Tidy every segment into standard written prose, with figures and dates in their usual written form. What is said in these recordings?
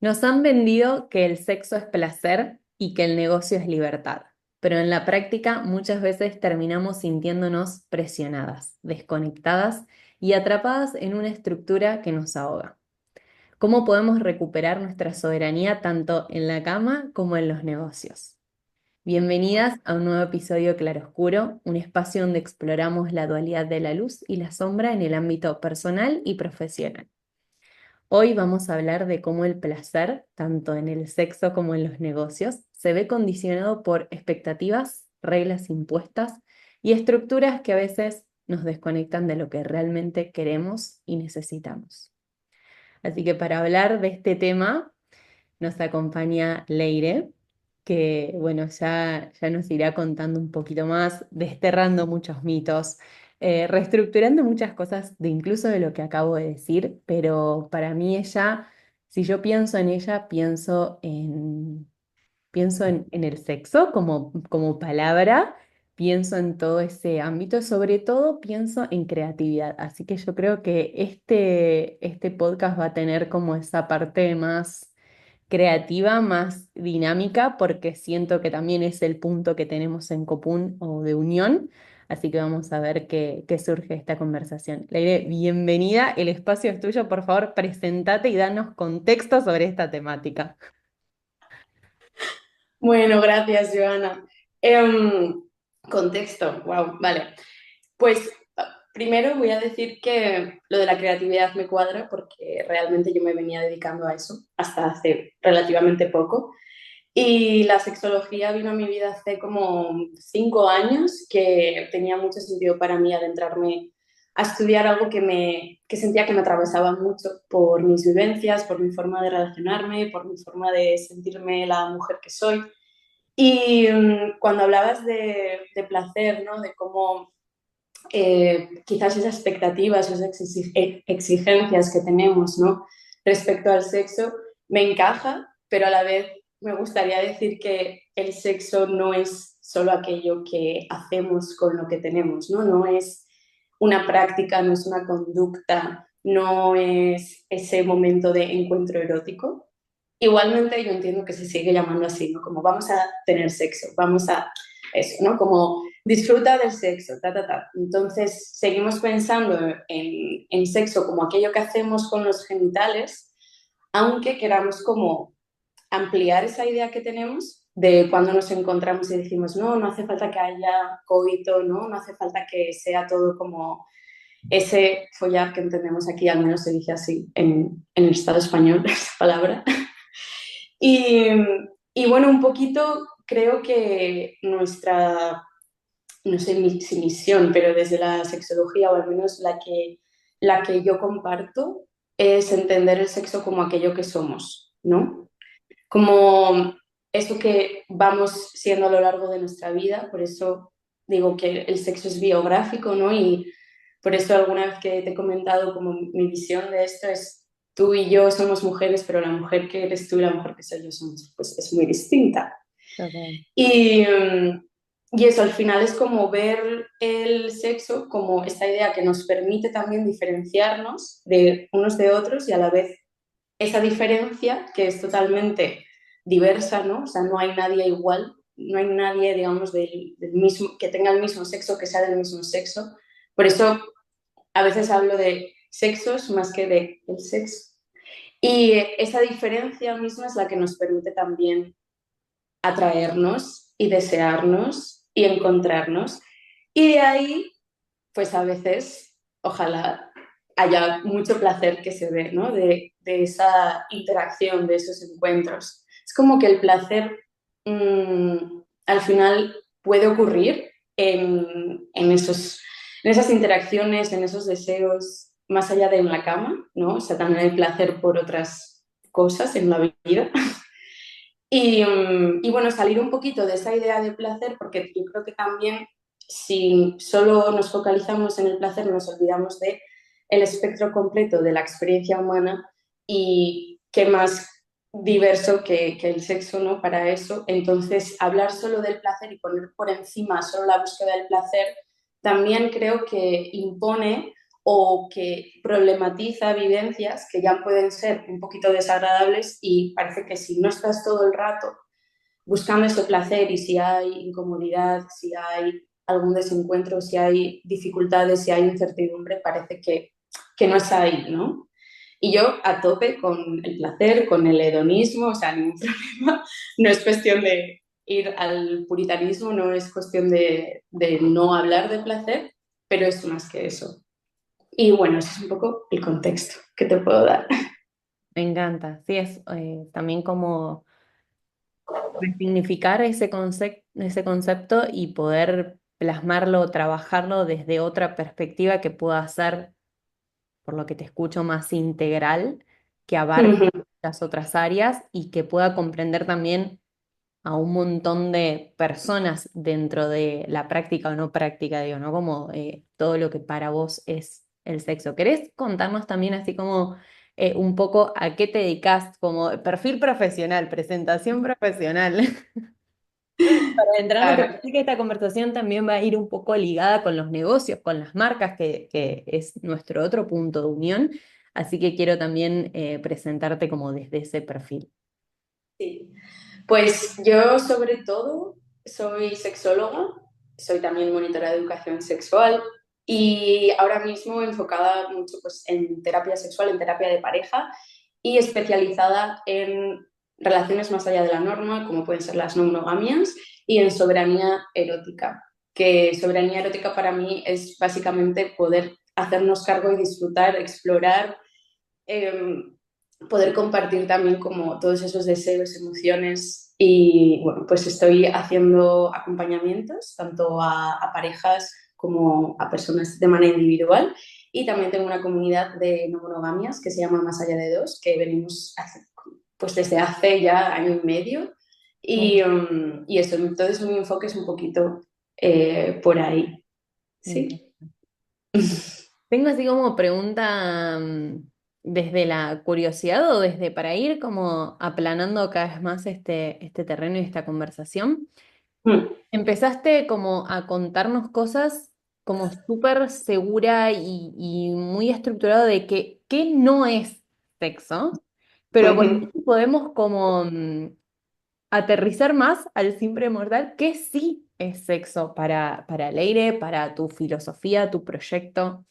Nos han vendido que el sexo es placer y que el negocio es libertad, pero en la práctica muchas veces terminamos sintiéndonos presionadas, desconectadas y atrapadas en una estructura que nos ahoga. ¿Cómo podemos recuperar nuestra soberanía tanto en la cama como en los negocios? Bienvenidas a un nuevo episodio Claroscuro, un espacio donde exploramos la dualidad de la luz y la sombra en el ámbito personal y profesional. Hoy vamos a hablar de cómo el placer, tanto en el sexo como en los negocios, se ve condicionado por expectativas, reglas impuestas y estructuras que a veces nos desconectan de lo que realmente queremos y necesitamos. Así que para hablar de este tema nos acompaña Leire, que bueno, ya nos irá contando un poquito más, desterrando muchos mitos, reestructurando muchas cosas de incluso de lo que acabo de decir, pero para mí ella, si yo pienso en ella, pienso en el sexo como palabra, pienso en todo ese ámbito, sobre todo pienso en creatividad. Así que yo creo que este podcast va a tener como esa parte más creativa, más dinámica, porque siento que también es el punto que tenemos en común o de unión. Así que vamos a ver qué surge de esta conversación. Leire, bienvenida, el espacio es tuyo, por favor, presentate y danos contexto sobre esta temática. Bueno, gracias, Joana. Contexto, wow, vale. Pues primero voy a decir que lo de la creatividad me cuadra porque realmente yo me venía dedicando a eso hasta hace relativamente poco. Y la sexología vino a mi vida hace como 5 años, que tenía mucho sentido para mí adentrarme a estudiar algo que sentía que me atravesaba mucho por mis vivencias, por mi forma de relacionarme, por mi forma de sentirme la mujer que soy. Y cuando hablabas de placer, ¿no? De cómo quizás esas expectativas, esas exigencias que tenemos, ¿no? Respecto al sexo, me encaja, pero a la vez me gustaría decir que el sexo no es solo aquello que hacemos con lo que tenemos, ¿no? No es una práctica, no es una conducta, no es ese momento de encuentro erótico. Igualmente yo entiendo que se sigue llamando así, ¿no? Como vamos a tener sexo, vamos a eso, ¿no? Como disfruta del sexo, ta, ta, ta. Entonces seguimos pensando en sexo como aquello que hacemos con los genitales, aunque queramos como ampliar esa idea que tenemos de cuando nos encontramos y decimos, no, no hace falta que haya coito, no, no hace falta que sea todo como ese follar que entendemos aquí, al menos se dice así en el Estado español, esa palabra. Y, y bueno, un poquito creo que nuestra, no sé si misión, pero desde la sexología, o al menos la que yo comparto, es entender el sexo como aquello que somos, ¿no? Como eso que vamos siendo a lo largo de nuestra vida, por eso digo que el sexo es biográfico, ¿no? Y por eso alguna vez que te he comentado como mi visión de esto es tú y yo somos mujeres, pero la mujer que eres tú y la mujer que soy yo somos, pues es muy distinta. Total. Y, y eso al final es como ver el sexo como esta idea que nos permite también diferenciarnos de unos de otros y a la vez esa diferencia que es totalmente diversa, ¿no? O sea, no hay nadie igual, no hay nadie, digamos, del mismo, que tenga el mismo sexo, que sea del mismo sexo. Por eso a veces hablo de sexos más que de el sexo. Y esa diferencia misma es la que nos permite también atraernos y desearnos y encontrarnos. Y de ahí, pues a veces, ojalá haya mucho placer que se dé, ¿no? De esa interacción, de esos encuentros. Es como que el placer al final puede ocurrir en esas interacciones, en esos deseos, más allá de en la cama, ¿no? O sea, también hay placer por otras cosas en la vida. Y bueno, salir un poquito de esa idea de placer, porque yo creo que también si solo nos focalizamos en el placer, nos olvidamos de el espectro completo de la experiencia humana y qué más diverso que el sexo, ¿no? Para eso. Entonces, hablar solo del placer y poner por encima solo la búsqueda del placer, también creo que impone o que problematiza vivencias que ya pueden ser un poquito desagradables y parece que si no estás todo el rato buscando ese placer y si hay incomodidad, si hay algún desencuentro, si hay dificultades, si hay incertidumbre, parece que no es ahí, ¿no? Y yo a tope con el placer, con el hedonismo, o sea, ningún problema. No es cuestión de ir al puritanismo, no es cuestión de no hablar de placer, pero es más que eso. Y bueno, ese es un poco el contexto que te puedo dar. Me encanta. Sí, es también como resignificar ese concepto y poder plasmarlo, trabajarlo desde otra perspectiva que pueda ser, por lo que te escucho, más integral, que abarque las otras áreas y que pueda comprender también a un montón de personas dentro de la práctica o no práctica, digo, ¿no? Como todo lo que para vos es el sexo. ¿Querés contarnos también así como un poco a qué te dedicas, como perfil profesional, presentación profesional? Para entrarnos, porque Claro. sé que esta conversación también va a ir un poco ligada con los negocios, con las marcas, que es nuestro otro punto de unión. Así que quiero también presentarte como desde ese perfil. Sí. Pues yo sobre todo soy sexóloga, soy también monitora de educación sexual y ahora mismo enfocada mucho pues, en terapia sexual, en terapia de pareja y especializada en relaciones más allá de la norma, como pueden ser las no monogamias, y en soberanía erótica, que soberanía erótica para mí es básicamente poder hacernos cargo y disfrutar, explorar, eh, poder compartir también como todos esos deseos, emociones y bueno, pues estoy haciendo acompañamientos tanto a parejas como a personas de manera individual y también tengo una comunidad de no monogamias que se llama Más allá de dos, que venimos pues desde hace ya año y medio y eso, entonces mi enfoque es un poquito por ahí, Me ¿sí? Tengo así como pregunta desde la curiosidad o desde para ir como aplanando cada vez más este terreno y esta conversación. Empezaste como a contarnos cosas como súper segura y muy estructurado de que qué no es sexo, pero por ahí podemos como aterrizar más al simple mortal qué sí es sexo para Leire, para tu filosofía, tu proyecto.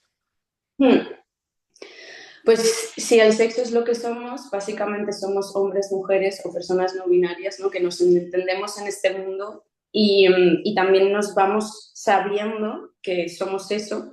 Pues si el sexo es lo que somos, básicamente somos hombres, mujeres o personas no binarias, ¿no? Que nos entendemos en este mundo y también nos vamos sabiendo que somos eso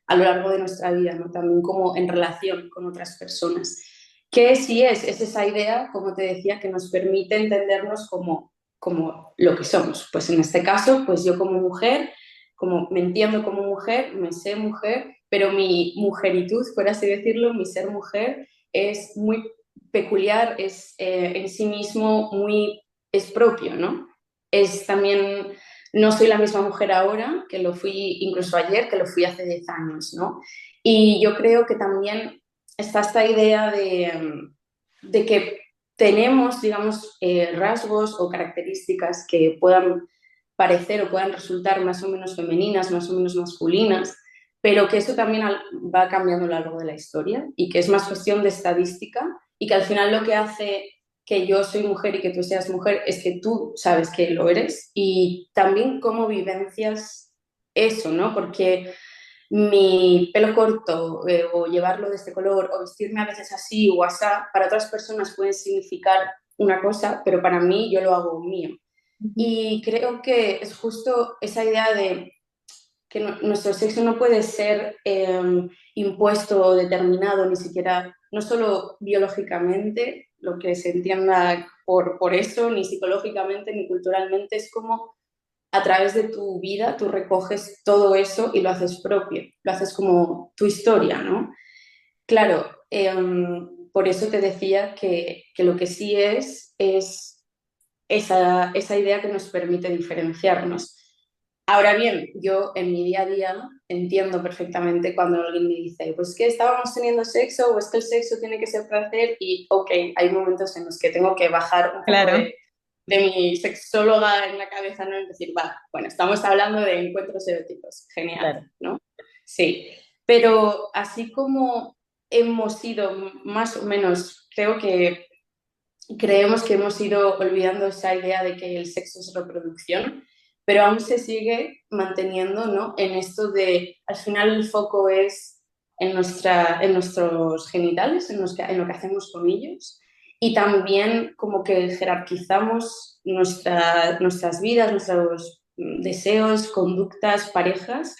a lo largo de nuestra vida, ¿no? También como en relación con otras personas. ¿Qué sí es esa idea, como te decía, que nos permite entendernos como lo que somos? Pues en este caso, pues yo como mujer, como me entiendo como mujer, me sé mujer, pero mi mujeritud, por así decirlo, mi ser mujer es muy peculiar, es en sí mismo muy, es propio, ¿no? Es también, no soy la misma mujer ahora que lo fui incluso ayer, que lo fui hace 10 años, ¿no? Y yo creo que también está esta idea de que tenemos, digamos, rasgos o características que puedan parecer o puedan resultar más o menos femeninas, más o menos masculinas, pero que eso también va cambiando a lo largo de la historia y que es más cuestión de estadística y que al final lo que hace que yo soy mujer y que tú seas mujer es que tú sabes que lo eres y también cómo vivencias eso, ¿no? Porque mi pelo corto o llevarlo de este color o vestirme a veces así o asá, para otras personas puede significar una cosa, pero para mí yo lo hago mío. Ujú. Y creo que es justo esa idea de que nuestro sexo no puede ser impuesto o determinado, ni siquiera, no solo biológicamente, lo que se entienda por eso, ni psicológicamente, ni culturalmente, es como a través de tu vida tú recoges todo eso y lo haces propio, lo haces como tu historia, ¿no? Claro, por eso te decía que lo que sí es esa idea que nos permite diferenciarnos. Ahora bien, yo en mi día a día entiendo perfectamente cuando alguien me dice, pues que estábamos teniendo sexo o es que el sexo tiene que ser placer y ok, hay momentos en los que tengo que bajar un poco Claro. de mi sexóloga en la cabeza, ¿no? Es decir, va, bueno, estamos hablando de encuentros eróticos, genial, Claro. ¿no? Sí, Pero así como hemos ido más o menos, creemos que hemos ido olvidando esa idea de que el sexo es reproducción, pero aún se sigue manteniendo, ¿no? En esto de, al final el foco es en nuestros genitales, en lo que hacemos con ellos, y también como que jerarquizamos nuestras vidas, nuestros deseos, conductas, parejas,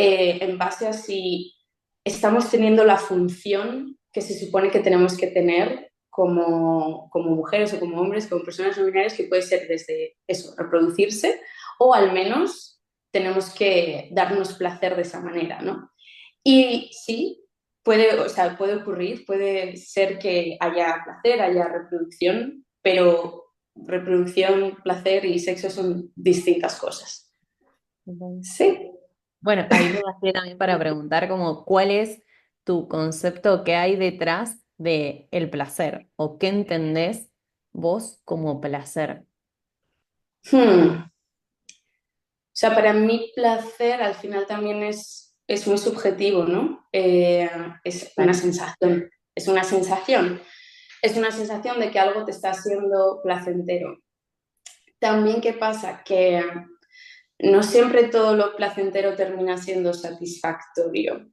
en base a si estamos teniendo la función que se supone que tenemos que tener como mujeres o como hombres, como personas no binarias, que puede ser desde eso, reproducirse, o al menos tenemos que darnos placer de esa manera, ¿no? Y sí, o sea, puede ocurrir, puede ser que haya placer, haya reproducción, pero reproducción, placer y sexo son distintas cosas. Ok. Sí. Bueno, ahí me bajé también para preguntar como cuál es tu concepto que hay detrás de el placer o qué entendés vos como placer. Hmm. O sea, para mí placer al final también es muy subjetivo, ¿no? Es una Tal. sensación, es una sensación, es una sensación de que algo te está haciendo placentero. También, ¿qué pasa? Que no siempre todo lo placentero termina siendo satisfactorio.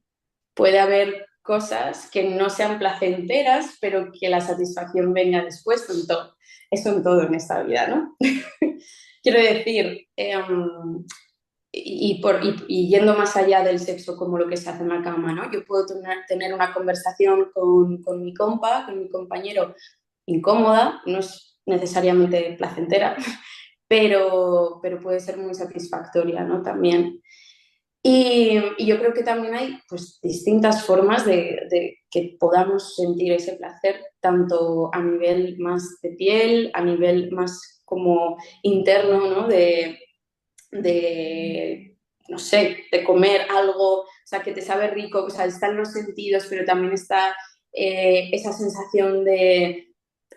Puede haber cosas que no sean placenteras, pero que la satisfacción venga después, eso en todo en esta vida, ¿no? Quiero decir, y yendo más allá del sexo como lo que se hace en la cama, ¿no? Yo puedo tener una conversación con mi compa, con mi compañero, incómoda, no es necesariamente placentera, pero puede ser muy satisfactoria, ¿no? También. Y yo creo que también hay pues, distintas formas de que podamos sentir ese placer, tanto a nivel más de piel, a nivel más como interno, ¿no? De, no sé, de comer algo, o sea, que te sabe rico, o sea, están los sentidos, pero también está esa sensación de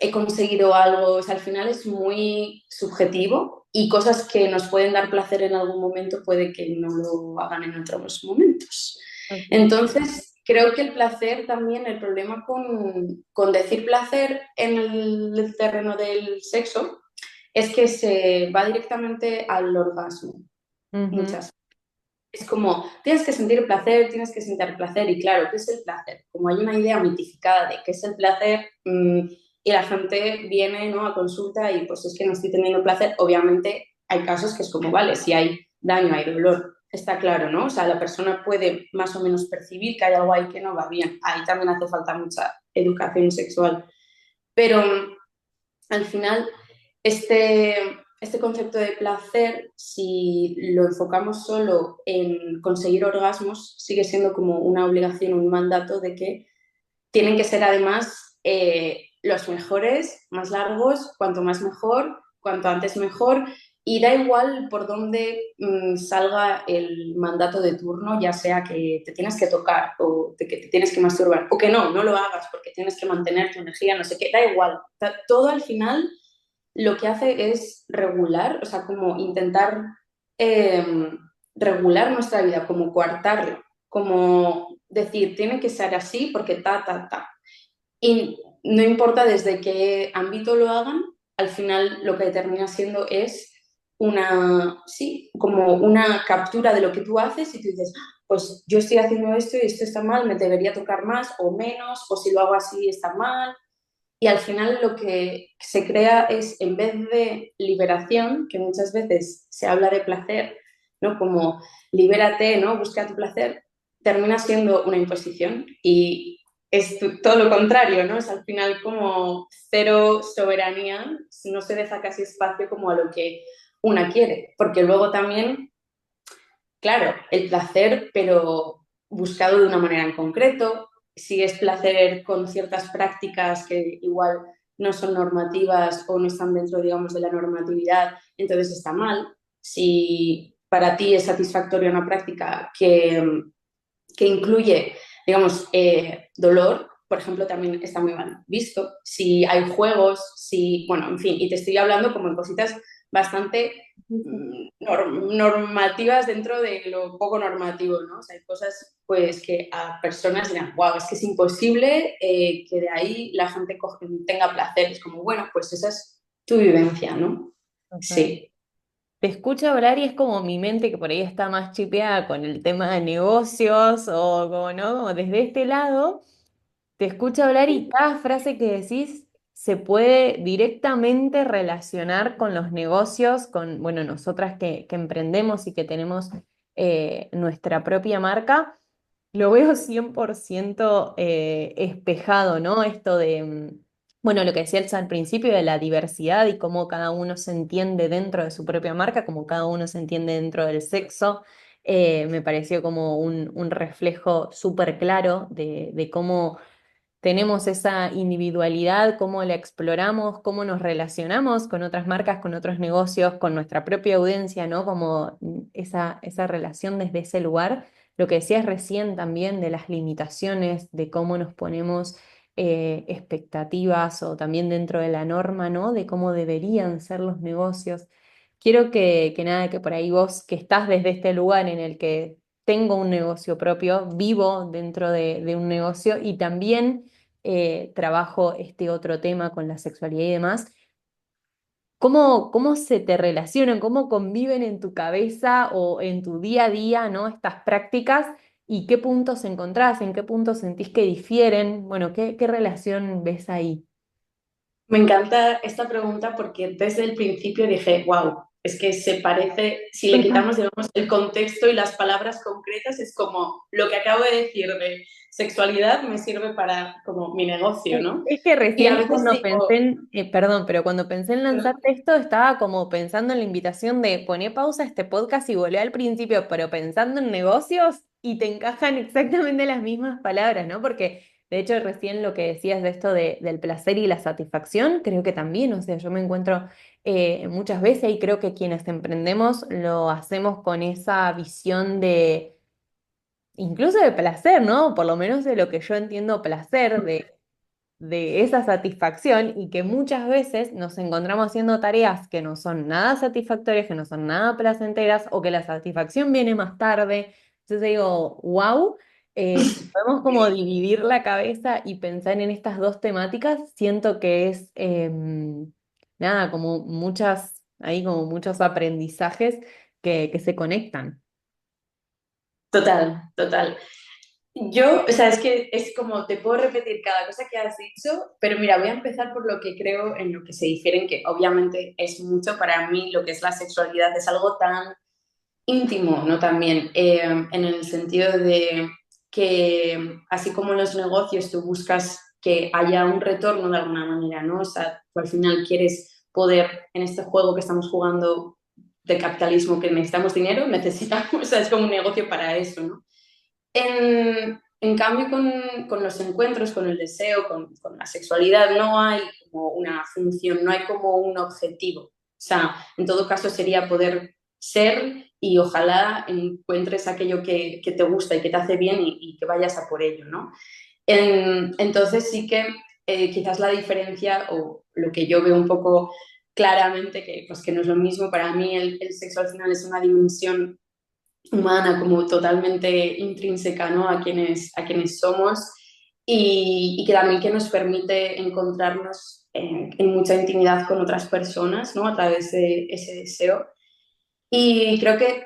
he conseguido algo, o sea, al final es muy subjetivo y cosas que nos pueden dar placer en algún momento puede que no lo hagan en otros momentos. Ok. Entonces, creo que el placer también, el problema con decir placer en el terreno del sexo es que se va directamente al orgasmo, Ujú. muchas. Es como, tienes que sentir placer, tienes que sentir placer, y claro, ¿qué es el placer? Como hay una idea mitificada de qué es el placer, y la gente viene, ¿no?, a consulta y pues es que no estoy teniendo placer, obviamente hay casos que es como, vale, si hay daño, hay dolor, está claro, ¿no? O sea, la persona puede más o menos percibir que hay algo ahí que no va bien, ahí también hace falta mucha educación sexual, pero al final, este, este concepto de placer, si lo enfocamos solo en conseguir orgasmos, sigue siendo como una obligación, un mandato de que tienen que ser además los mejores, más largos, cuanto más mejor, cuanto antes mejor, y da igual por dónde salga el mandato de turno, ya sea que te tienes que tocar o que te tienes que masturbar, o que no lo hagas porque tienes que mantener tu energía, no sé qué, da igual. Todo al final lo que hace es regular, o sea, como intentar eh, regular nuestra vida, como coartarla, como decir, tiene que ser así porque ta. Y no importa desde qué ámbito lo hagan, al final lo que termina siendo es sí, como una captura de lo que tú haces y tú dices, pues yo estoy haciendo esto y esto está mal, me debería tocar más o menos, o si lo hago así está mal. Y al final lo que se crea es, en vez de liberación, que muchas veces se habla de placer, ¿no? Como libérate, ¿no? Busca tu placer, termina siendo una imposición y es todo lo contrario, ¿no? Es al final como cero soberanía, no se deja casi espacio como a lo que una quiere, porque luego también, claro, el placer, pero buscado de una manera en concreto, si es placer con ciertas prácticas que igual no son normativas o no están dentro, digamos, de la normatividad, entonces está mal. Si para ti es satisfactoria una práctica que incluye, digamos, dolor, por ejemplo, también está muy mal visto. Si hay juegos, si, bueno, en fin, y te estoy hablando como en cositas bastante Sí, sí. normativas dentro de lo poco normativo, ¿no? O sea, hay cosas pues que a personas dirán, wow, es que es imposible que de ahí la gente tenga placer. Es como, bueno, pues esa es tu vivencia, ¿no? Total. Sí. Te escucho hablar y es como mi mente que por ahí está más chipeada con el tema de negocios o como, ¿no? Como desde este lado. Te escucho hablar y cada frase que decís se puede directamente relacionar con los negocios, con, bueno, nosotras que emprendemos y que tenemos nuestra propia marca, lo veo 100% espejado, ¿no? Esto de, bueno, lo que decía Elsa al principio de la diversidad y cómo cada uno se entiende dentro de su propia marca, como cada uno se entiende dentro del sexo. Me pareció como un reflejo súper claro de cómo tenemos esa individualidad, cómo la exploramos, cómo nos relacionamos con otras marcas, con otros negocios, con nuestra propia audiencia, ¿no? Como esa relación desde ese lugar. Lo que decías recién también de las limitaciones, de cómo nos ponemos expectativas o también dentro de la norma, ¿no? De cómo deberían ser los negocios. Quiero que nada, que por ahí vos que estás desde este lugar en el que tengo un negocio propio, vivo dentro de un negocio y también trabajo este otro tema con la sexualidad y demás. ¿Cómo se te relacionan, cómo conviven en tu cabeza o en tu día a día, ¿no? Estas prácticas y qué puntos encontrás, en qué puntos sentís que difieren? Bueno, ¿qué relación ves ahí? Me encanta esta pregunta porque desde el principio dije, wow, es que se parece, si le quitamos, digamos, el contexto y las palabras concretas, es como lo que acabo de decir de sexualidad me sirve para como mi negocio, ¿no? Es que Y a recién veces cuando pensé digo, perdón, pero cuando pensé en lanzarte esto, estaba como pensando en la invitación de poner pausa a este podcast y volver al principio, pero pensando en negocios y te encajan exactamente las mismas palabras, ¿no? Porque de hecho recién lo que decías de esto del placer y la satisfacción, creo que también, o sea, yo me encuentro muchas veces y creo que quienes emprendemos lo hacemos con esa visión de, incluso de placer, ¿no? Por lo menos de lo que yo entiendo placer, de esa satisfacción y que muchas veces nos encontramos haciendo tareas que no son nada satisfactorias, que no son nada placenteras o que la satisfacción viene más tarde. Entonces digo, wow, si podemos como dividir la cabeza y pensar en estas dos temáticas, siento que es nada, como muchas, hay como muchos aprendizajes que se conectan. total, total. Yo, o sea, es que es como te puedo repetir cada cosa que has dicho, pero mira, voy a empezar por lo que creo en lo que se difieren, que obviamente es mucho para mí lo que es la sexualidad, es algo tan íntimo, ¿no? También, en el sentido de que así como en los negocios tú buscas que haya un retorno de alguna manera, ¿no? O sea, tú al final quieres poder, en este juego que estamos jugando de capitalismo, que necesitamos dinero, necesitamos, o sea, es como un negocio para eso, ¿no? En cambio, con, los encuentros, con el deseo, con la sexualidad, no hay como una función, no hay como un objetivo. O sea, en todo caso sería poder ser y ojalá encuentres aquello que te gusta y que te hace bien y que vayas a por ello, ¿no? Entonces sí que quizás la diferencia o lo que yo veo un poco claramente, que, pues, que no es lo mismo, para mí el sexo al final es una dimensión humana, como totalmente intrínseca, ¿no? a quienes somos y que también que nos permite encontrarnos en mucha intimidad con otras personas, ¿no? A través de ese deseo. Y creo que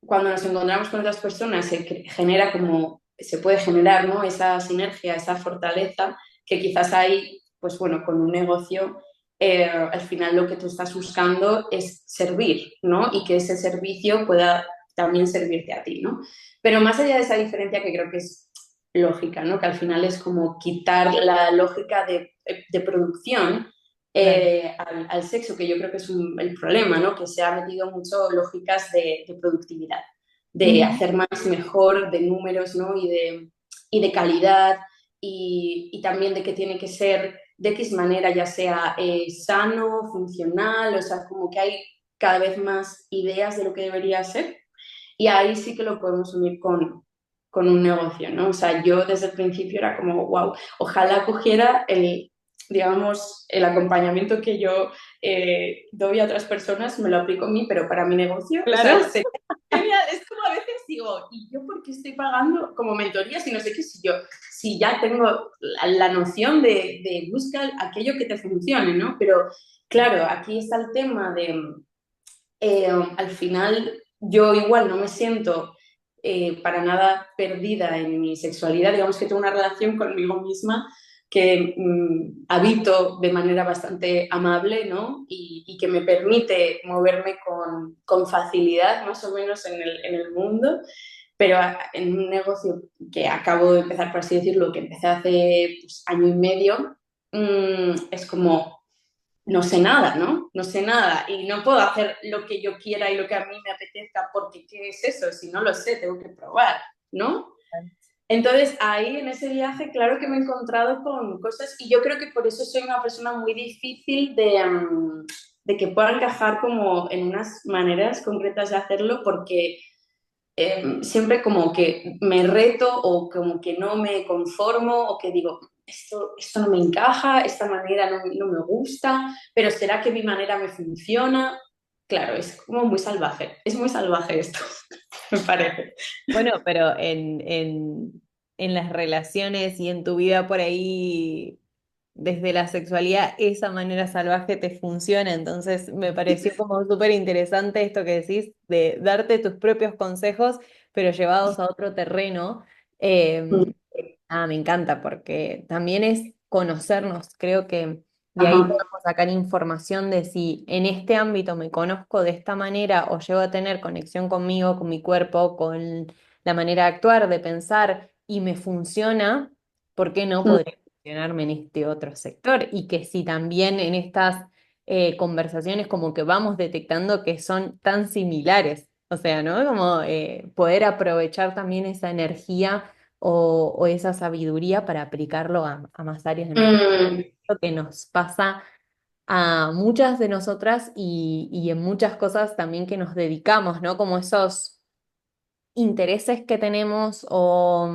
cuando nos encontramos con otras personas genera como, se puede generar, ¿no? Esa sinergia, esa fortaleza que quizás hay, pues bueno, con un negocio, al final lo que tú estás buscando es servir, ¿no? Y que ese servicio pueda también servirte a ti, ¿no? Pero más allá de esa diferencia que creo que es lógica, ¿no? Que al final es como quitar la lógica de producción Claro. al sexo, que yo creo que es el problema, ¿no? Que se ha metido mucho lógicas de productividad, de Ujú. hacer más y mejor, de números, ¿no? Y de calidad, y también de que tiene que ser de X manera, ya sea sano, funcional, o sea, como que hay cada vez más ideas de lo que debería ser, y ahí sí que lo podemos unir con un negocio, ¿no? O sea, yo desde el principio era como, wow, ojalá cogiera el digamos, el acompañamiento que yo doy a otras personas me lo aplico a mí, pero para mi negocio, o sea, Claro. es como a veces digo, ¿y yo por qué estoy pagando como mentoría si no sé qué, si ya tengo la noción de buscar aquello que te funcione, ¿no? Pero claro, aquí está el tema de, al final, yo igual no me siento para nada perdida en mi sexualidad, digamos que tengo una relación conmigo misma que habito de manera bastante amable, ¿no? Y que me permite moverme con facilidad, más o menos, en el mundo, pero en un negocio que acabo de empezar, por así decirlo, que empecé hace pues, año y medio, es como no sé nada, ¿no? No sé nada y no puedo hacer lo que yo quiera y lo que a mí me apetezca porque ¿qué es eso? Si no lo sé, tengo que probar, ¿no? Entonces ahí en ese viaje, claro que me he encontrado con cosas y yo creo que por eso soy una persona muy difícil de que pueda encajar como en unas maneras concretas de hacerlo porque siempre como que me reto o como que no me conformo o que digo, esto no me encaja, esta manera no me gusta, pero ¿será que mi manera me funciona? Claro, es como muy salvaje, es muy salvaje esto, me parece. Bueno, pero en las relaciones y en tu vida por ahí, desde la sexualidad, esa manera salvaje te funciona. Entonces me pareció como súper interesante esto que decís de darte tus propios consejos, pero llevados a otro terreno. Eh, me encanta porque también es conocernos. Creo que de ahí Ajá. podemos sacar información de si en este ámbito me conozco de esta manera o llego a tener conexión conmigo, con mi cuerpo, con la manera de actuar, de pensar y me funciona, ¿por qué no podría funcionarme en este otro sector? Y que si también en estas conversaciones como que vamos detectando que son tan similares, o sea, ¿no? Como poder aprovechar también esa energía o esa sabiduría para aplicarlo a más áreas de nuestra vida, Mm, lo que nos pasa a muchas de nosotras y en muchas cosas también que nos dedicamos, ¿no? Como esos intereses que tenemos o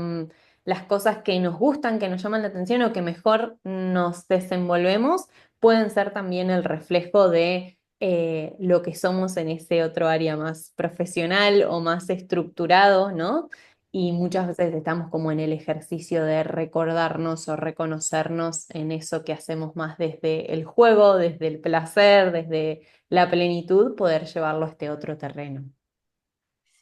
las cosas que nos gustan, que nos llaman la atención o que mejor nos desenvolvemos, pueden ser también el reflejo de lo que somos en ese otro área más profesional o más estructurado, ¿no? Y muchas veces estamos como en el ejercicio de recordarnos o reconocernos en eso que hacemos más desde el juego, desde el placer, desde la plenitud, poder llevarlo a este otro terreno.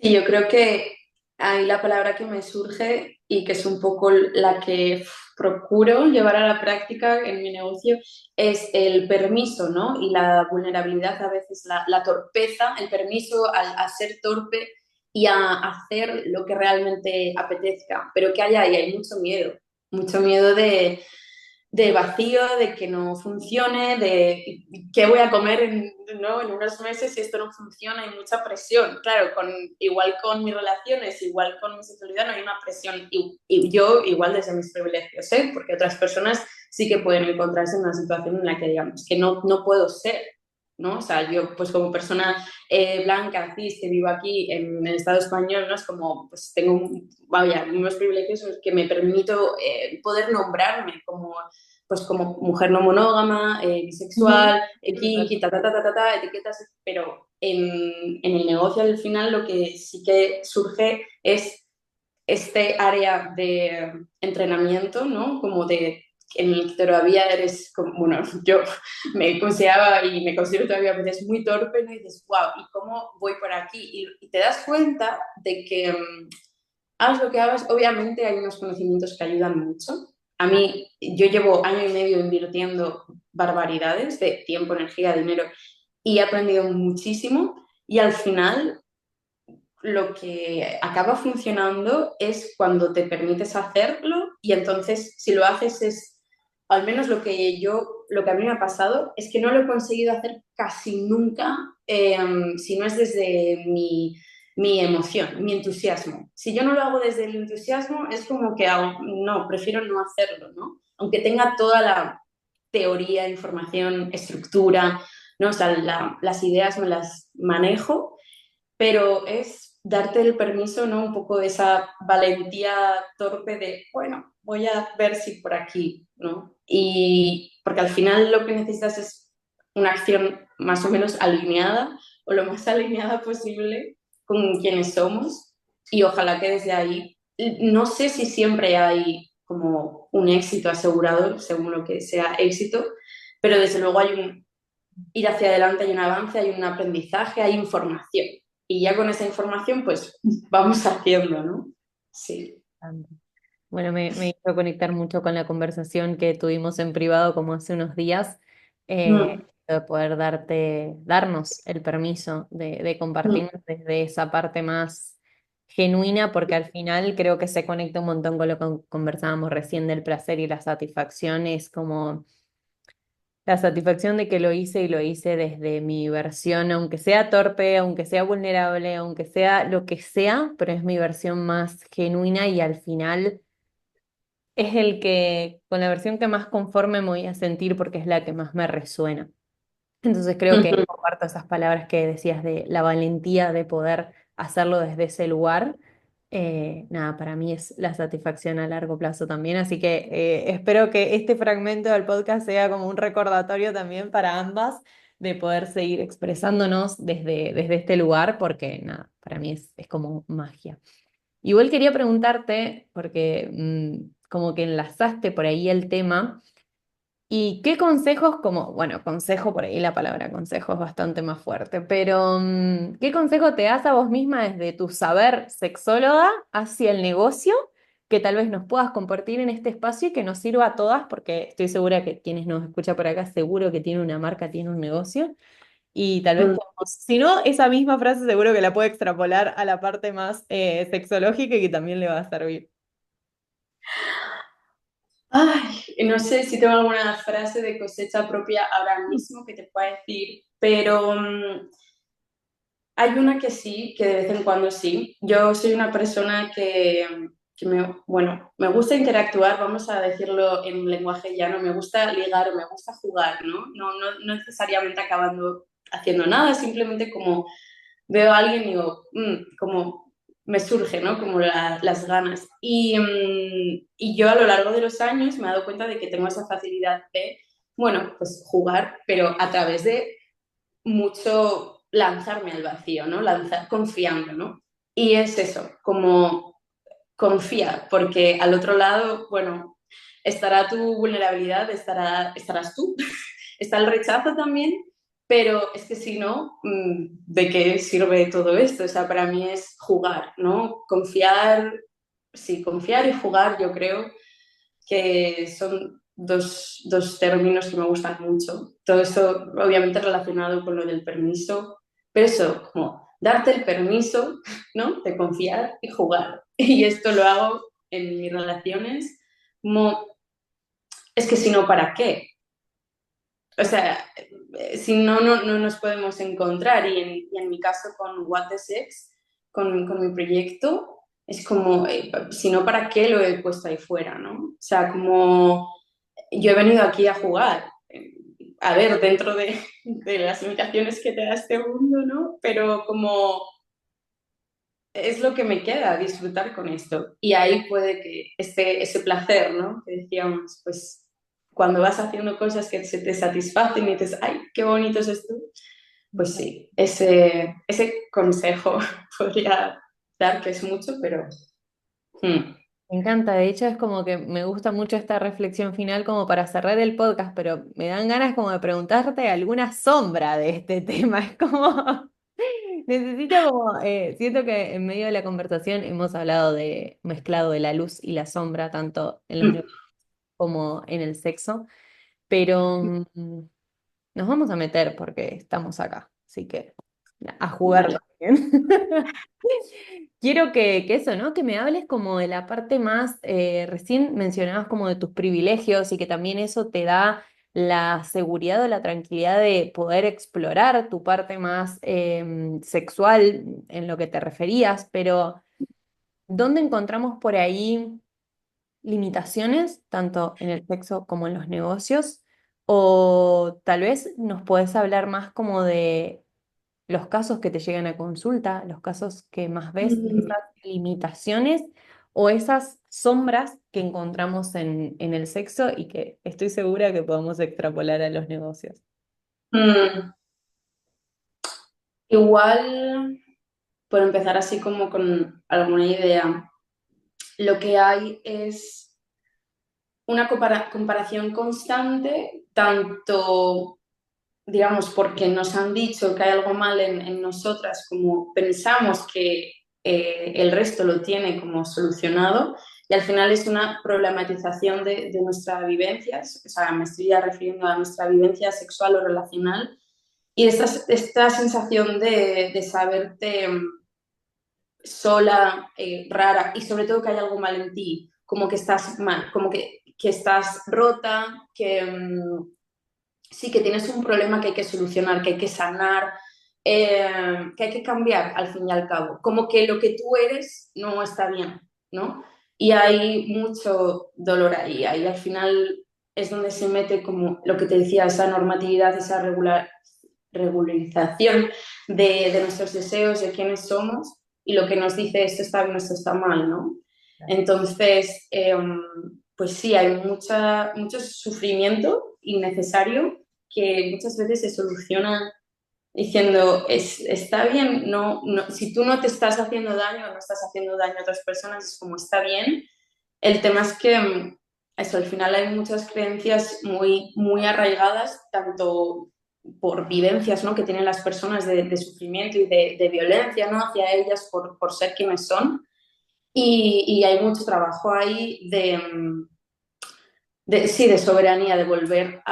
sí, yo creo que ahí la palabra que me surge y que es un poco la que procuro llevar a la práctica en mi negocio es el permiso, ¿no? Y la vulnerabilidad, a veces la torpeza, el permiso a ser torpe y a hacer lo que realmente apetezca. Pero que hay ahí? Hay mucho miedo de vacío, de que no funcione, de qué voy a comer ¿no? en unos meses si esto no funciona, hay mucha presión. Claro, igual con mis relaciones, igual con mi sexualidad, no hay una presión. Y yo, igual desde mis privilegios, ¿eh? Porque otras personas sí que pueden encontrarse en una situación en la que digamos que no puedo ser. ¿No? O sea, yo pues como persona blanca, cis, que vivo aquí en el Estado español, ¿no? Es como, pues tengo, vaya, unos privilegios en los que me permito poder nombrarme como pues como mujer no monógama, Ujú. bisexual, kinky, etiquetas, pero en el negocio al final lo que sí que surge es este área de entrenamiento, ¿no? Como de en el que todavía eres, como, bueno, yo me consideraba y me considero todavía a veces muy torpe, ¿no? Y dices, wow, ¿y cómo voy por aquí? Y te das cuenta de que hagas lo que hagas, obviamente hay unos conocimientos que ayudan mucho. A mí, yo llevo año y medio invirtiendo barbaridades de tiempo, energía, dinero y he aprendido muchísimo y al final lo que acaba funcionando es cuando te permites hacerlo y entonces si lo haces es, al menos lo que a mí me ha pasado es que no lo he conseguido hacer casi nunca si no es desde mi emoción, mi entusiasmo. Si yo no lo hago desde el entusiasmo es como que no, prefiero no hacerlo, ¿no? Aunque tenga toda la teoría, información, estructura, ¿no? O sea, las ideas me las manejo, pero es darte el permiso, ¿no? Un poco de esa valentía torpe de, bueno, voy a ver si por aquí, ¿no? Y porque al final lo que necesitas es una acción más o menos alineada o lo más alineada posible con quienes somos y ojalá que desde ahí, no sé si siempre hay como un éxito asegurado según lo que sea éxito, pero desde luego hay un ir hacia adelante, hay un avance, hay un aprendizaje, hay información. Y ya con esa información, pues vamos haciendo, ¿no? Sí. Bueno, me hizo conectar mucho con la conversación que tuvimos en privado como hace unos días, Mm, de poder darnos el permiso de mm, compartirnos desde esa parte más genuina, porque al final creo que se conecta un montón con lo que conversábamos recién del placer y la satisfacción, es como la satisfacción de que lo hice y lo hice desde mi versión, aunque sea torpe, aunque sea vulnerable, aunque sea lo que sea, pero es mi versión más genuina y al final es el que, con la versión que más conforme me voy a sentir porque es la que más me resuena. Entonces creo que ujú. comparto esas palabras que decías de la valentía de poder hacerlo desde ese lugar. Nada, para mí es la satisfacción a largo plazo también, así que espero que este fragmento del podcast sea como un recordatorio también para ambas de poder seguir expresándonos desde este lugar, porque nada, para mí es como magia. Igual quería preguntarte, porque como que enlazaste por ahí el tema, ¿y qué consejos, como, bueno, consejo por ahí la palabra consejo es bastante más fuerte, pero ¿qué consejo te das a vos misma desde tu saber sexóloga hacia el negocio que tal vez nos puedas compartir en este espacio y que nos sirva a todas, porque estoy segura que quienes nos escuchan por acá seguro que tiene una marca, tiene un negocio? Y tal vez Mm. podemos, si no, esa misma frase seguro que la puede extrapolar a la parte más sexológica y que también le va a servir. Ay, no sé si tengo alguna frase de cosecha propia ahora mismo que te pueda decir, pero hay una que sí, que de vez en cuando sí. Yo soy una persona que bueno, me gusta interactuar, vamos a decirlo en un lenguaje llano, me gusta ligar o me gusta jugar, ¿no? No necesariamente acabando haciendo nada, simplemente como veo a alguien y digo, como me surge, ¿no? Como las ganas. Y yo a lo largo de los años me he dado cuenta de que tengo esa facilidad de, bueno, pues jugar, pero a través de mucho lanzarme al vacío, ¿no? Lanzar, confiando, ¿no? Y es eso, como confía, porque al otro lado, bueno, estará tu vulnerabilidad, estarás tú, está el rechazo también, pero es que si no, ¿de qué sirve todo esto? O sea, para mí es jugar, ¿no? Confiar, sí, confiar y jugar, yo creo que son dos términos que me gustan mucho. Todo esto obviamente relacionado con lo del permiso, pero eso, como darte el permiso, ¿no? De confiar y jugar. Y esto lo hago en mis relaciones, como, es que si no, ¿para qué? O sea, si no, no nos podemos encontrar. Y en mi caso con What the Sex, con mi proyecto, es como, si no, ¿para qué lo he puesto ahí fuera, ¿no? O sea, como yo he venido aquí a jugar, a ver, dentro de las limitaciones que te da este mundo, ¿no? Pero como es lo que me queda, disfrutar con esto. Y ahí puede que esté ese placer, ¿no? Que decíamos, pues cuando vas haciendo cosas que se te satisfacen y dices, ay, qué bonito es esto, pues sí, ese consejo podría dar, que es mucho, pero... Me encanta, de hecho es como que me gusta mucho esta reflexión final como para cerrar el podcast, pero me dan ganas como de preguntarte alguna sombra de este tema. Es como, necesito como, siento que en medio de la conversación hemos hablado de, mezclado de la luz y la sombra, tanto en los mm, negocios como en el sexo, pero nos vamos a meter porque estamos acá, así que a jugar vale. también. Quiero que eso, ¿no? Que me hables como de la parte más, recién mencionabas como de tus privilegios y que también eso te da la seguridad o la tranquilidad de poder explorar tu parte más sexual en lo que te referías, pero ¿dónde encontramos por ahí limitaciones, tanto en el sexo como en los negocios? O tal vez nos podés hablar más como de los casos que te llegan a consulta, los casos que más ves, Mm, esas limitaciones o esas sombras que encontramos en el sexo y que estoy segura que podemos extrapolar a los negocios. mm. Igual, por empezar así como con alguna idea, lo que hay es una comparación constante, tanto, digamos, porque nos han dicho que hay algo mal en nosotras, como pensamos que el resto lo tiene como solucionado, y al final es una problematización de nuestras vivencias, o sea, me estoy ya refiriendo a nuestra vivencia sexual o relacional, y esta sensación de saberte sola, rara y sobre todo que hay algo mal en ti, como que estás mal, como que estás rota, sí, que tienes un problema que hay que solucionar, que hay que sanar, que hay que cambiar al fin y al cabo, como que lo que tú eres no está bien, ¿no? Y hay mucho dolor ahí, ahí al final es donde se mete como lo que te decía, esa normatividad, esa regularización de nuestros deseos, de quiénes somos y lo que nos dice esto está bien, esto está mal, ¿no? Entonces, pues sí, hay mucho sufrimiento innecesario que muchas veces se soluciona diciendo, está bien, si tú no te estás haciendo daño o no estás haciendo daño a otras personas, es como está bien. El tema es que eso, al final hay muchas creencias muy arraigadas, tanto por vivencias, ¿no?, que tienen las personas de sufrimiento y de violencia, ¿no?, hacia ellas por ser quienes son. Y hay mucho trabajo ahí sí, de soberanía, de volver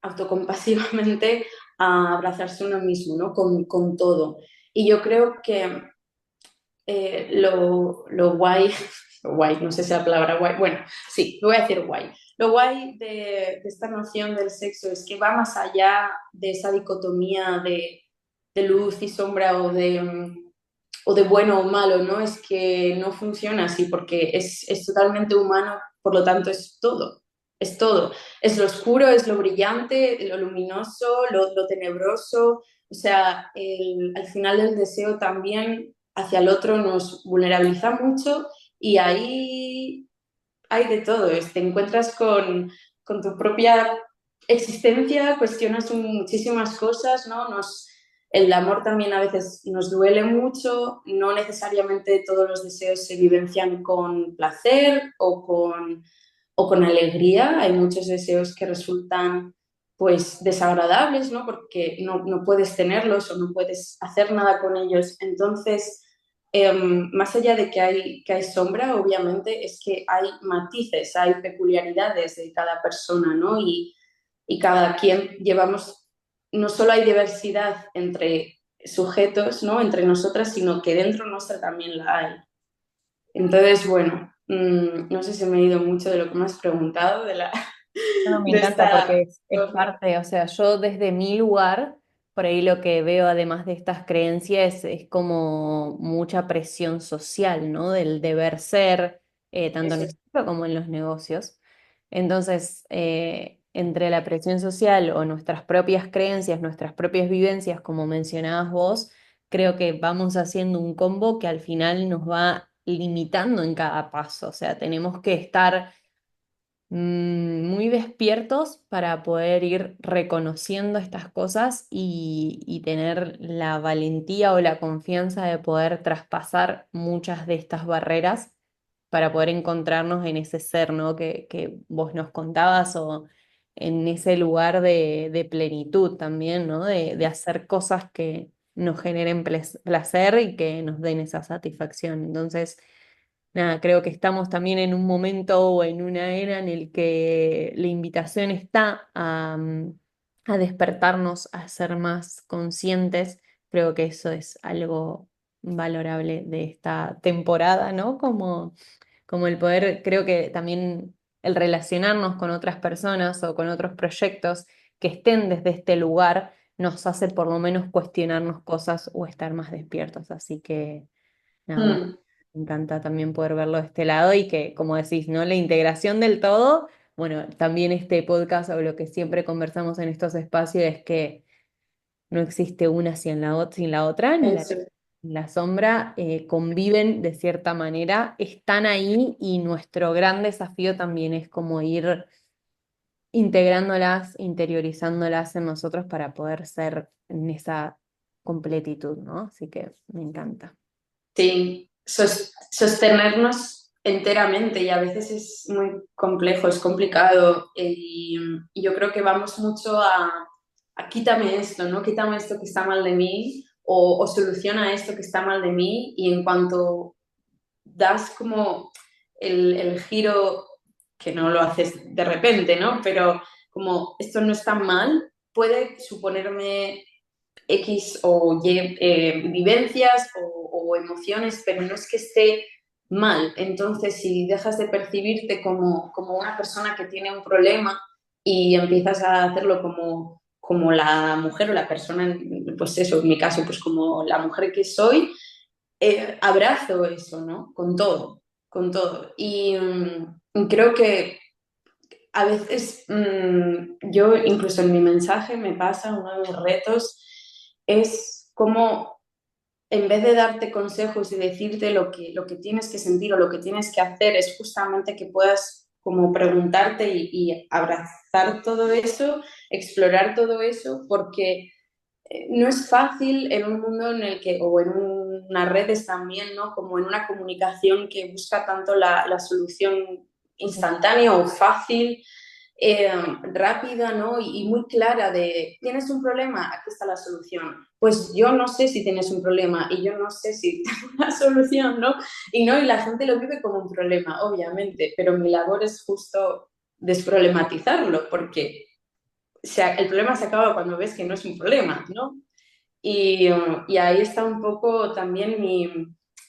autocompasivamente a abrazarse uno mismo, ¿no? Con todo. Y yo creo que lo guay, lo guay, no sé si la palabra guay, bueno, sí, lo voy a decir guay. Lo guay de esta noción del sexo es que va más allá de esa dicotomía de luz y sombra o de bueno o malo, ¿no? Es que no funciona así porque es totalmente humano, por lo tanto es todo, es todo. Es lo oscuro, es lo brillante, lo luminoso, lo tenebroso. O sea, al final el deseo también hacia el otro nos vulnerabiliza mucho y ahí hay de todo. Te encuentras con tu propia existencia, cuestionas muchísimas cosas, ¿no? El amor también a veces nos duele mucho, no necesariamente todos los deseos se vivencian con placer o con alegría, hay muchos deseos que resultan pues desagradables, ¿no? Porque no puedes tenerlos o no puedes hacer nada con ellos. Entonces, más allá de que hay sombra, obviamente es que hay matices, hay peculiaridades de cada persona, ¿no? Y cada quien llevamos, no solo hay diversidad entre sujetos, ¿no?, entre nosotras, sino que dentro nuestra también la hay. Entonces, bueno, no sé si me he ido mucho de lo que me has preguntado, No, me de encanta esta... porque es parte, o sea, yo desde mi lugar, por ahí lo que veo además de estas creencias es como mucha presión social, ¿no? Del deber ser, tanto en el sexo como en los negocios. Entonces, entre la presión social o nuestras propias creencias, nuestras propias vivencias, como mencionabas vos, creo que vamos haciendo un combo que al final nos va limitando en cada paso, o sea, tenemos que estar muy despiertos para poder ir reconociendo estas cosas y tener la valentía o la confianza de poder traspasar muchas de estas barreras para poder encontrarnos en ese ser, ¿no?, que vos nos contabas o en ese lugar de plenitud también, ¿no? De hacer cosas que nos generen placer y que nos den esa satisfacción. Entonces, nada, creo que estamos también en un momento o en una era en el que la invitación está a despertarnos, a ser más conscientes. Creo que eso es algo valorable de esta temporada, ¿no? Como el poder, creo que también el relacionarnos con otras personas o con otros proyectos que estén desde este lugar nos hace por lo menos cuestionarnos cosas o estar más despiertos. Así que, nada, Mm, me encanta también poder verlo de este lado y que, como decís, ¿no? La integración del todo, bueno, también este podcast o lo que siempre conversamos en estos espacios es que no existe una sin la otra, ni la Eso. ni la sombra, conviven de cierta manera, están ahí y nuestro gran desafío también es como ir integrándolas, interiorizándolas en nosotros para poder ser en esa completitud, ¿no? Así que me encanta. Sí, sostenernos enteramente y a veces es muy complejo, es complicado y yo creo que vamos mucho a quítame esto, ¿no? Quítame esto que está mal de mí o soluciona esto que está mal de mí y en cuanto das como el giro, que no lo haces de repente, ¿no? Pero como esto no está mal, puede suponerme X o Y vivencias o emociones, pero no es que esté mal. Entonces, si dejas de percibirte como una persona que tiene un problema y empiezas a hacerlo como la mujer o la persona, pues eso, en mi caso, pues como la mujer que soy, abrazo eso, ¿no? Con todo, con todo. Y creo que a veces yo, incluso en mi mensaje, me pasa, uno de mis retos es como en vez de darte consejos y decirte lo que tienes que sentir o lo que tienes que hacer, es justamente que puedas como preguntarte y abrazar todo eso, explorar todo eso, porque no es fácil en un mundo en el que, o en unas redes también, ¿no? Como en una comunicación que busca tanto la solución instantánea o fácil, rápida, ¿no? Y muy clara de, ¿tienes un problema? Aquí está la solución. Pues yo no sé si tienes un problema y yo no sé si tengo una solución, ¿no? Y la gente lo vive como un problema, obviamente, pero mi labor es justo desproblematizarlo, porque el problema se acaba cuando ves que no es un problema, ¿no? Y ahí está un poco también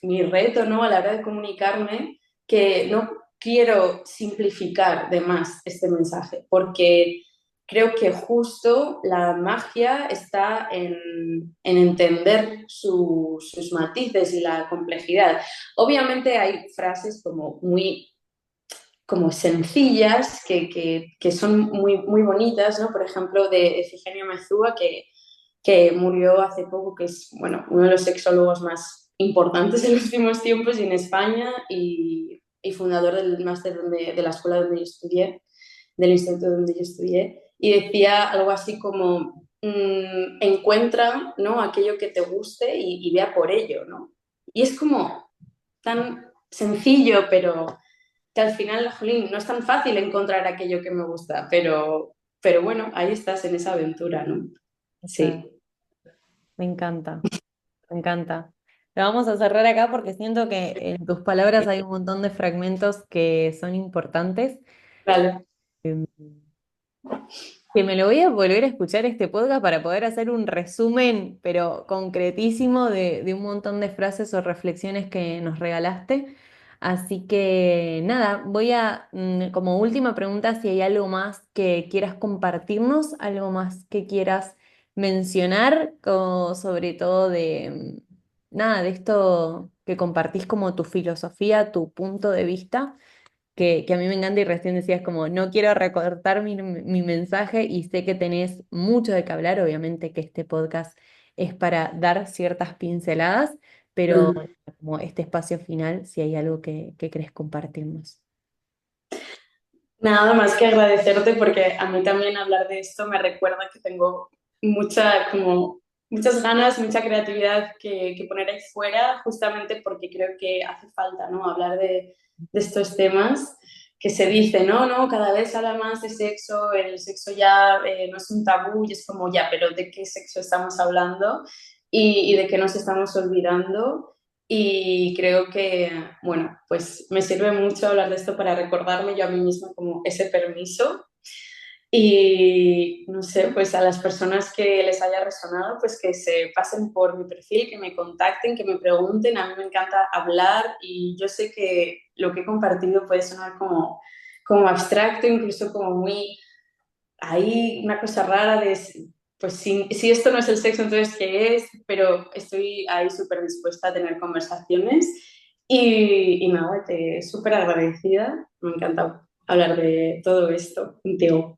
mi reto, ¿no? A la hora de comunicarme, que no quiero simplificar de más este mensaje, porque creo que justo la magia está en entender sus matices y la complejidad. Obviamente hay frases como muy como sencillas que son muy, muy bonitas, ¿no? Por ejemplo, de Efigenia Mezúa, que murió hace poco, que es bueno, uno de los sexólogos más importantes en los últimos tiempos y en España y fundador del máster de la escuela donde yo estudié, del instituto donde yo estudié, y decía algo así como, encuentra, ¿no? Aquello que te guste y vea por ello, ¿no? Y es como tan sencillo, pero que al final, jolín, no es tan fácil encontrar aquello que me gusta, pero bueno, ahí estás en esa aventura, ¿no? Esa- Sí, Me encanta, me encanta. Lo vamos a cerrar acá porque siento que en tus palabras hay un montón de fragmentos que son importantes. vale. Em, Que me lo voy a volver a escuchar este podcast para poder hacer un resumen, pero concretísimo, de un montón de frases o reflexiones que nos regalaste. Así que nada, voy a, como última pregunta, si hay algo más que quieras compartirnos, algo más que quieras mencionar, sobre todo nada, de esto que compartís como tu filosofía, tu punto de vista que a mí me encanta y recién decías como, no quiero recortar mi mensaje y sé que tenés mucho de qué hablar, obviamente que este podcast es para dar ciertas pinceladas, pero Mm. como este espacio final, si hay algo que querés compartirnos. Nada más que agradecerte porque a mí también hablar de esto me recuerda que tengo muchas ganas, mucha creatividad que poner ahí fuera, justamente porque creo que hace falta, ¿no? Hablar de estos temas que se dice, no, no, cada vez se habla más de sexo, el sexo ya no es un tabú y es como ya, pero ¿de qué sexo estamos hablando? Y de qué nos estamos olvidando. Y creo que, bueno, pues me sirve mucho hablar de esto para recordarme yo a mí misma como ese permiso. Y no sé, pues a las personas que les haya resonado, pues que se pasen por mi perfil, que me contacten, que me pregunten. A mí me encanta hablar y yo sé que lo que he compartido puede sonar como abstracto, incluso como muy hay una cosa rara de, pues si esto no es el sexo, entonces ¿qué es? Pero estoy ahí súper dispuesta a tener conversaciones y nada, te súper agradecida. Me encanta hablar de todo esto contigo.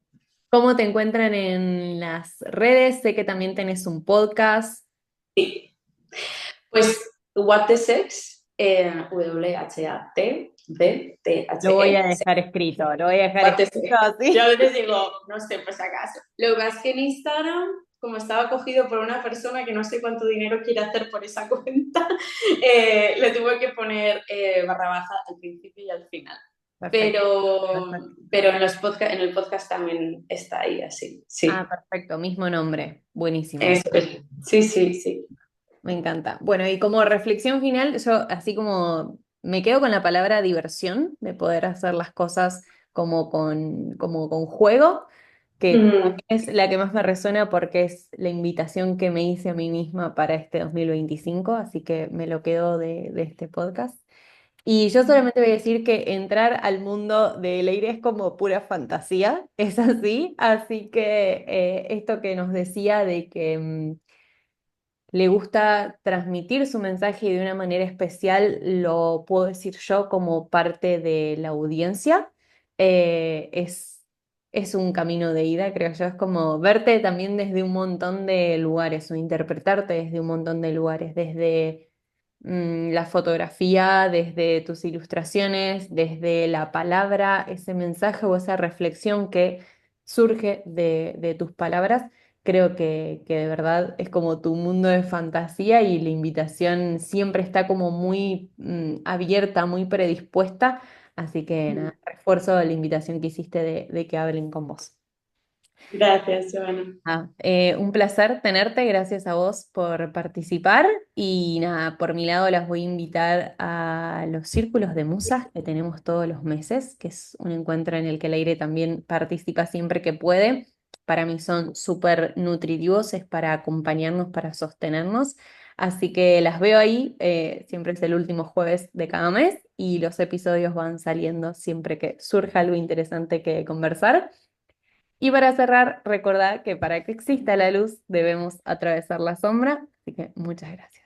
¿Cómo te encuentran en las redes? Sé que también tenés un podcast. Sí. Pues What the Sex, Lo voy a WHATDTHE, dejar escrito, lo voy a dejar What the escrito Sex. Yo a así. veces digo, no sé, por si acaso. Lo que pasa es que en Instagram, como estaba cogido por una persona que no sé cuánto dinero quiere hacer por esa cuenta, le tuve que poner barra baja al principio y al final. Perfecto, Pero, perfecto. pero en el podcast también está ahí, así, Ah, sí. perfecto, mismo nombre. Buenísimo. Eso es. Sí, sí, sí. Me encanta. Bueno, y como reflexión final, yo así como me quedo con la palabra diversión, de poder hacer las cosas como con juego, que Mm, es la que más me resuena porque es la invitación que me hice a mí misma para este 2025, así que me lo quedo de este podcast. Y yo solamente voy a decir que entrar al mundo del aire es como pura fantasía, es así, así que esto que nos decía de que le gusta transmitir su mensaje de una manera especial, lo puedo decir yo como parte de la audiencia. Es un camino de ida, creo yo, es como verte también desde un montón de lugares o interpretarte desde un montón de lugares, desde la fotografía, desde tus ilustraciones, desde la palabra, ese mensaje o esa reflexión que surge de tus palabras. Creo que de verdad es como tu mundo de fantasía y la invitación siempre está como muy abierta, muy predispuesta. Así que mm. nada, refuerzo la invitación que hiciste de que hablen con vos. Gracias, Joana. Un placer tenerte, gracias a vos por participar y nada, por mi lado las voy a invitar a los círculos de musas que tenemos todos los meses, que es un encuentro en el que el aire también participa siempre que puede. Para mí son súper nutritivos, es para acompañarnos, para sostenernos, así que las veo ahí, siempre es el último jueves de cada mes y los episodios van saliendo siempre que surja algo interesante que conversar. Y para cerrar, recordad que para que exista la luz debemos atravesar la sombra. Así que muchas gracias.